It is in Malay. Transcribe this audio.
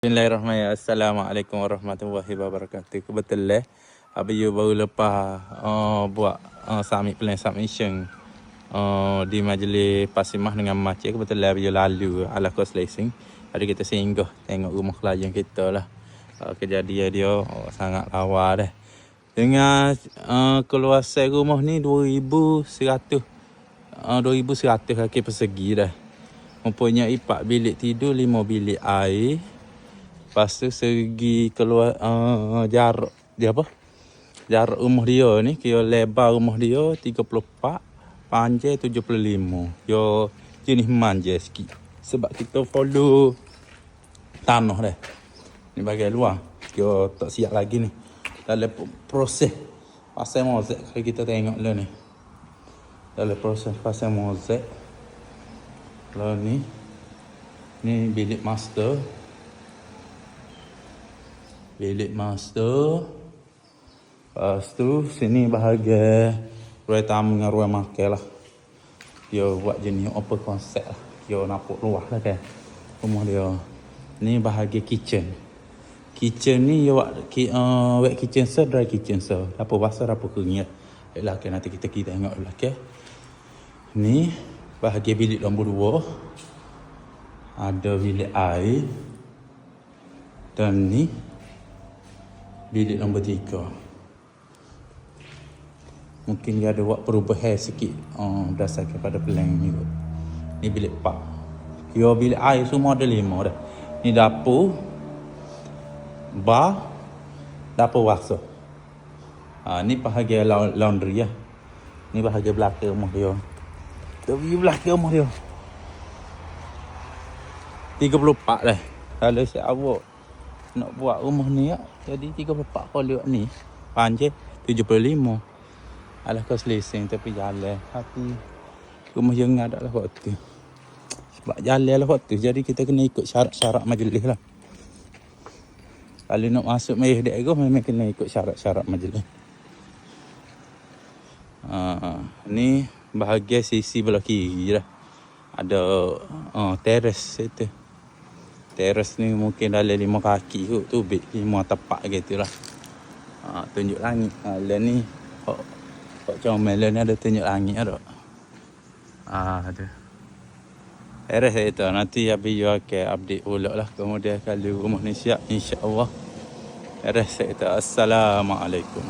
Bismillahirrahmanirrahim. Assalamualaikum warahmatullahi wabarakatuh. Kebetulan Abiyu baru lepas buat submission di majlis Pasimah dengan Macik. Kebetulan Abiyu lalu ala kos racing. Jadi kita singgah tengok rumah klien kita lah. Kejadian dia sangat lawa dah. Dengan keluasan rumah ni 2,100 kaki persegi dah. Mempunyai 4 bilik tidur, 5 bilik air. Lepas tu segi keluar jarak dia apa? Jarak rumah dia ni, kira lebar rumah dia 34, panjang 75. Yo jenis manja sikit. Sebab kita follow tanah dah. Ni bahagian luar. Kira tak siap lagi ni. Dalam proses pasang mozaik kalau kita tengok lah ni. Dalam proses pasang mozaik. Kalau ni bilik master. Bilik master. Lepas tu sini bahagian ruang tamu dengan ruang makan lah. Dia buat jenis open concept lah. Dia nampak luas lah kan rumah dia. Ni bahagian kitchen. Kitchen ni dia buat wet kitchen sir, dry kitchen sir. Dapur basah, dapur kering. Baiklah kan, nanti kita tengok dulu kan. Ni bahagian bilik nombor 2. Ada bilik air. Dan ni bilik nombor 3. Mungkin dia ada buat perubahan sikit berdasarkan pada plan ni. Ni bilik 4. Kira bilik air semua ada 5 dah. Ni dapur, bar, dapur basah. Ni bahagian laundry lah. Ni bahagian belakang rumah dia. Kita pergi belakang rumah dia. 34 dah. Kalau saya awak nak buat rumah ni ya, jadi 34 kali ni panjang 75. Alah kau selesai tapi jalan tapi rumah yang ada lah waktu. Sebab jalan lah waktu, jadi kita kena ikut syarat-syarat majlis lah. Kalau nak masuk majlis dia memang kena ikut syarat-syarat majlis. Ni bahagian sisi belah kiri lah. Ada teres itu. Teres ni mungkin dalam 5 kaki kot tu, 5 tapak gitu lah. Tunjuk langit. Lah ni Pak comel ni ada tunjuk langit ada. Ada. Teres itu nanti Abiyu akan update pula lah. Kemudian kalau rumah ni siap, insya-Allah. Teres itu. Assalamualaikum.